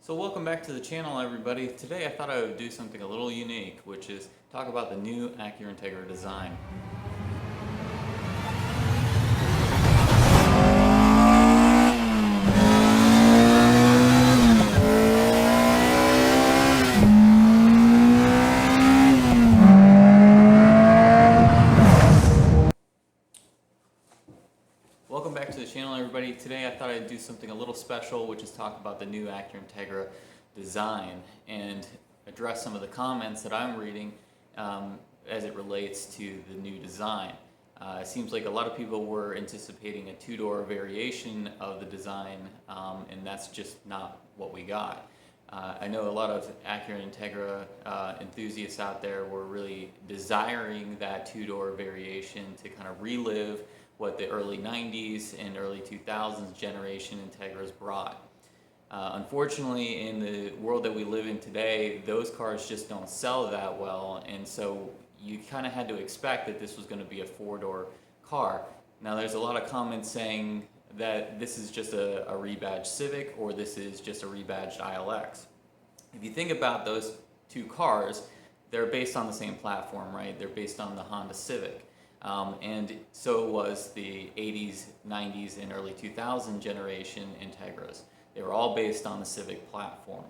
So welcome back to the channel, everybody. Today I thought I would do something a little unique, which is talk about the new Acura Integra design. Welcome back to the channel, everybody. Today I thought I'd do something a little special, which is talk about the new Acura Integra design and address some of the comments that I'm reading as it relates to the new design. It seems like a lot of people were anticipating a two-door variation of the design, and that's just not what we got. I know a lot of Acura Integra enthusiasts out there were really desiring that two-door variation to kind of relive what the early 90s and early 2000s generation Integras brought. Unfortunately, in the world that we live in today, those cars just don't sell that well, and so you kind of had to expect that this was going to be a four-door car. Now, there's a lot of comments saying that this is just a rebadged Civic or this is just a rebadged ILX. If you think about those two cars, they're based on the same platform, right? They're based on the Honda Civic. And so was the 80s, 90s, and early 2000 generation Integras. They were all based on the Civic platform.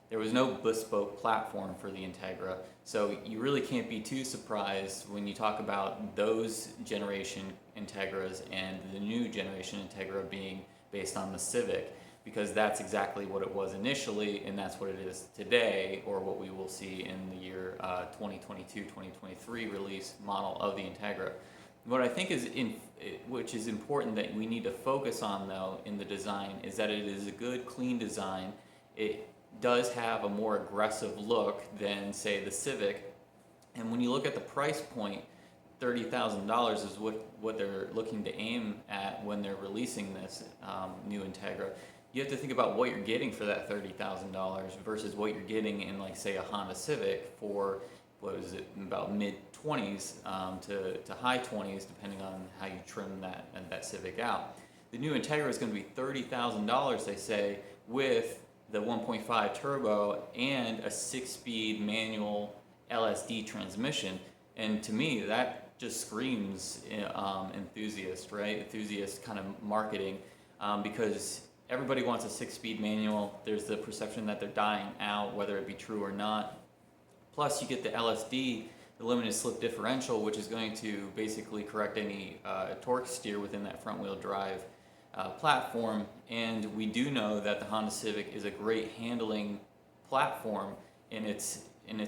There was no bespoke platform for the Integra, so you really can't be too surprised when you talk about those generation Integras and the new generation Integra being based on the Civic, because that's exactly what it was initially, and that's what it is today, or what we will see in the year 2022-2023 release model of the Integra. What I think which is important that we need to focus on, though, in the design is that it is a good, clean design. It does have a more aggressive look than, say, the Civic, and when you look at the price point, $30,000 is what they're looking to aim at when they're releasing this new Integra. You have to think about what you're getting for that $30,000 versus what you're getting in, like, say, a Honda Civic for, what is it, about mid-20s to high 20s, depending on how you trim that Civic out. The new Integra is going to be $30,000, they say, with the 1.5 turbo and a 6-speed manual LSD transmission. And to me, that just screams enthusiast, right? Enthusiast kind of marketing, because everybody wants a 6-speed manual. There's the perception that they're dying out, whether it be true or not. Plus, you get the LSD, the limited slip differential, which is going to basically correct any torque steer within that front-wheel drive platform. And we do know that the Honda Civic is a great handling platform in its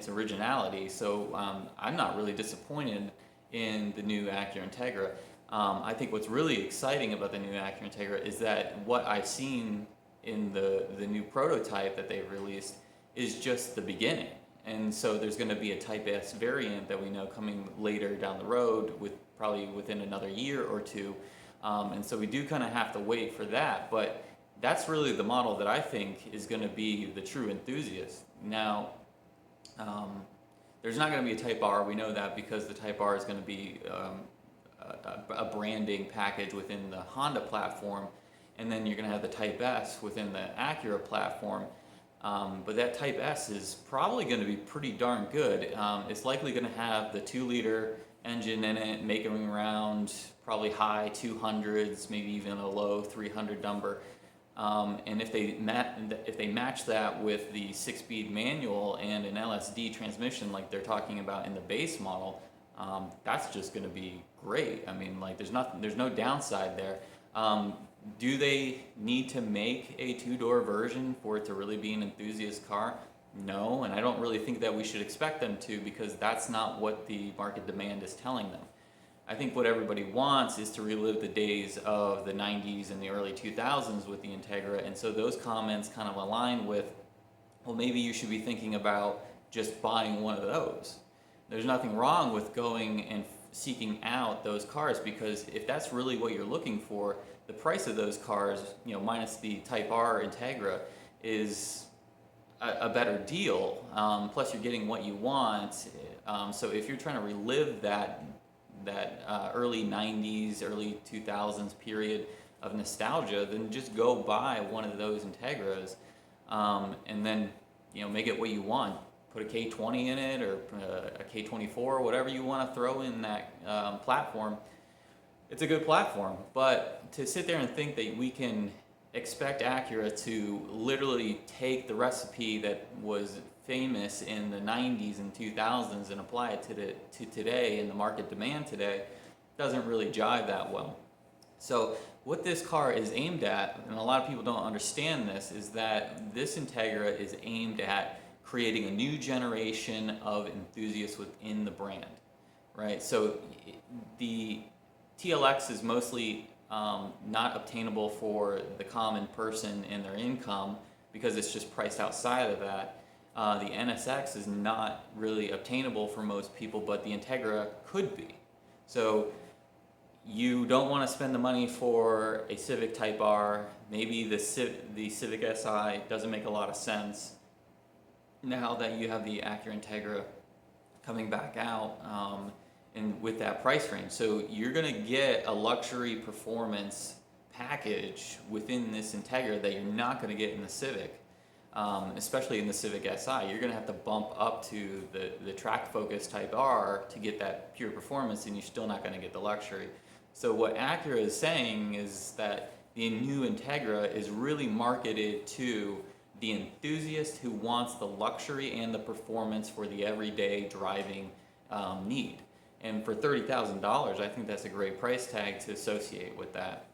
originality. So I'm not really disappointed in the new Acura Integra. I think what's really exciting about the new Acura Integra is that what I've seen in the new prototype that they've released is just the beginning. And so there's going to be a Type S variant that we know coming later down the road, probably within another year or two. And so we do kind of have to wait for that. But that's really the model that I think is going to be the true enthusiast. Now, there's not going to be a Type R. We know that because the Type R is going to be a branding package within the Honda platform, and then you're going to have the Type S within the Acura platform. But that Type S is probably going to be pretty darn good. It's likely going to have the 2-liter engine in it, making around probably high 200s, maybe even a low 300 number. And if they match that with the 6-speed manual and an LSD transmission like they're talking about in the base model, that's just going to be great. I mean, like, there's no downside there. Do they need to make a two-door version for it to really be an enthusiast car? No, and I don't really think that we should expect them to, because that's not what the market demand is telling them. I think what everybody wants is to relive the days of the 90s and the early 2000s with the Integra, and so those comments kind of align with, well, maybe you should be thinking about just buying one of those. There's nothing wrong with going and seeking out those cars, because if that's really what you're looking for, the price of those cars, minus the Type R Integra, is a better deal. Plus, you're getting what you want. So if you're trying to relive that early 90s, early 2000s period of nostalgia, then just go buy one of those Integras. and then make it what you want. Put a K20 in it or a K24, whatever you want to throw in that platform. It's a good platform, but to sit there and think that we can expect Acura to literally take the recipe that was famous in the 90s and 2000s and apply it to today and the market demand today doesn't really jive that well. So what this car is aimed at, and a lot of people don't understand this, is that this Integra is aimed at creating a new generation of enthusiasts within the brand, right? So the TLX is mostly not obtainable for the common person in their income because it's just priced outside of that. The NSX is not really obtainable for most people, but the Integra could be. So you don't want to spend the money for a Civic Type R. Maybe the Civic Si doesn't make a lot of sense now that you have the Acura Integra coming back out and with that price range. So you're going to get a luxury performance package within this Integra that you're not going to get in the Civic, especially in the Civic Si. You're going to have to bump up to the Track Focus Type R to get that pure performance, and you're still not going to get the luxury. So what Acura is saying is that the new Integra is really marketed to the enthusiast who wants the luxury and the performance for the everyday driving need. And for $30,000, I think that's a great price tag to associate with that.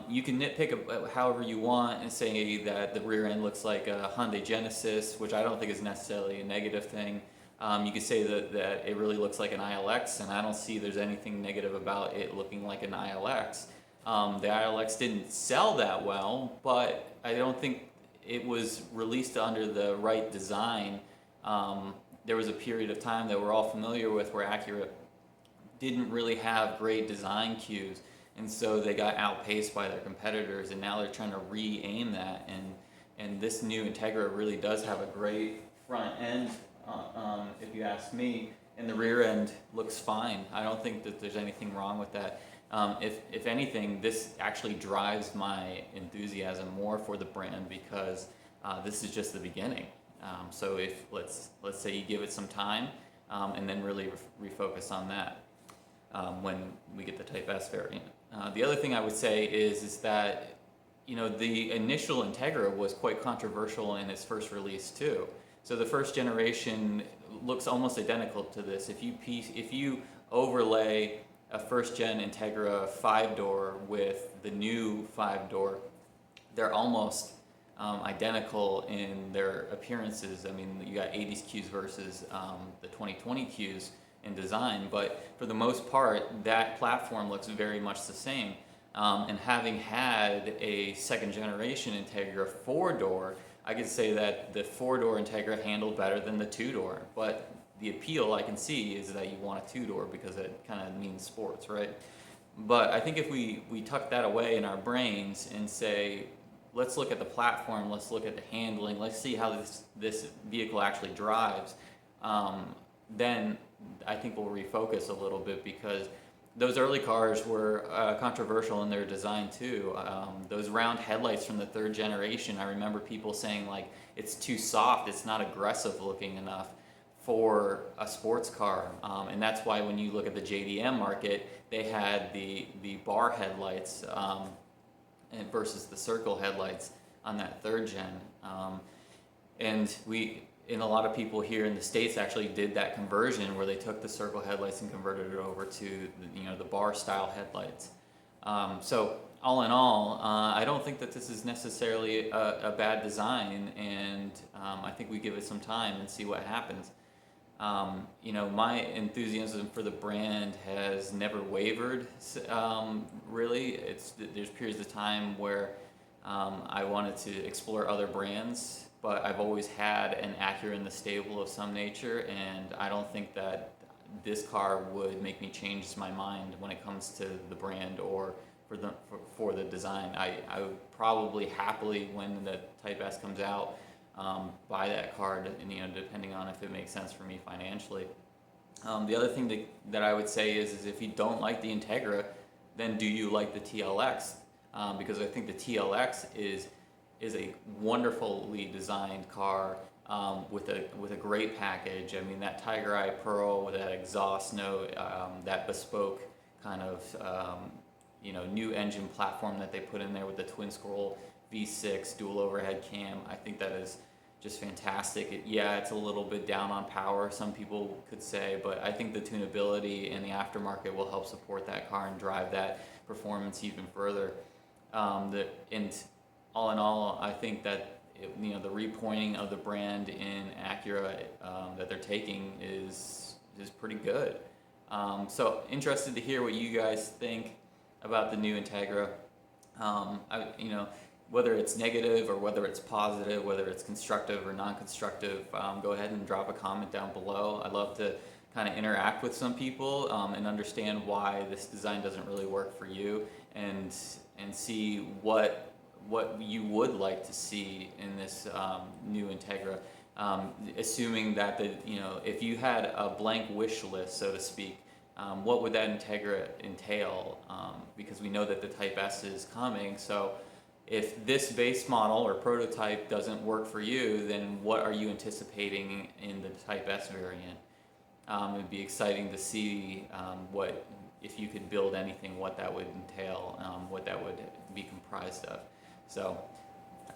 You can nitpick however you want and say that the rear end looks like a Hyundai Genesis, which I don't think is necessarily a negative thing. You could say that it really looks like an ILX, and I don't see there's anything negative about it looking like an ILX. The ILX didn't sell that well, but I don't think it was released under the right design. There was a period of time that we're all familiar with where Acura didn't really have great design cues, and so they got outpaced by their competitors, and now they're trying to re-aim that, and this new Integra really does have a great front end, if you ask me, and the rear end looks fine. I don't think that there's anything wrong with that. If anything, this actually drives my enthusiasm more for the brand because this is just the beginning. So if let's say you give it some time and then really refocus on that when we get the Type S variant. The other thing I would say is that the initial Integra was quite controversial in its first release too. So the first generation looks almost identical to this. If you overlay a first-gen Integra 5-door with the new 5-door, they're almost identical in their appearances. I mean, you got 80s cues versus the 2020 cues in design, but for the most part, that platform looks very much the same. And having had a second-generation Integra 4-door, I could say that the 4-door Integra handled better than the 2-door, but the appeal I can see is that you want a 2-door because it kind of means sports, right? But I think if we tuck that away in our brains and say, let's look at the platform, let's look at the handling, let's see how this vehicle actually drives, then I think we'll refocus a little bit, because those early cars were controversial in their design too. Those round headlights from the third generation, I remember people saying like, it's too soft, it's not aggressive looking enough for a sports car, and that's why when you look at the JDM market, they had the bar headlights versus the circle headlights on that third gen, and a lot of people here in the States actually did that conversion where they took the circle headlights and converted it over to the bar style headlights. So all in all, I don't think that this is necessarily a bad design, and I think we give it some time and see what happens. My enthusiasm for the brand has never wavered, really. There's periods of time where I wanted to explore other brands, but I've always had an Acura in the stable of some nature, and I don't think that this car would make me change my mind when it comes to the brand or for the design. I would probably happily, when the Type S comes out, buy that car, depending on if it makes sense for me financially. The other thing that I would say is if you don't like the Integra, then do you like the TLX? Because I think the TLX is is a wonderfully designed car, with a great package. I mean, that Tiger Eye Pearl with that exhaust note, that bespoke kind of new engine platform that they put in there with the twin scroll V6 dual overhead cam. I think that is just fantastic. Yeah, it's a little bit down on power, some people could say, but I think the tunability and the aftermarket will help support that car and drive that performance even further. And all in all, I think that the repointing of the brand in Acura, that they're taking is pretty good. So interested to hear what you guys think about the new Integra. Whether it's negative or whether it's positive, whether it's constructive or non-constructive, go ahead and drop a comment down below. I'd love to kind of interact with some people, and understand why this design doesn't really work for you, and see what you would like to see in this new Integra. Assuming that if you had a blank wish list, so to speak, what would that Integra entail? Because we know that the Type S is coming, so if this base model or prototype doesn't work for you, then what are you anticipating in the Type S variant? It'd be exciting to see if you could build anything, what that would entail, what that would be comprised of. So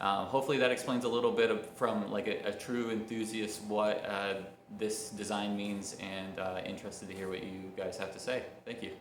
hopefully that explains a little bit from like a true enthusiast what this design means, and interested to hear what you guys have to say. Thank you.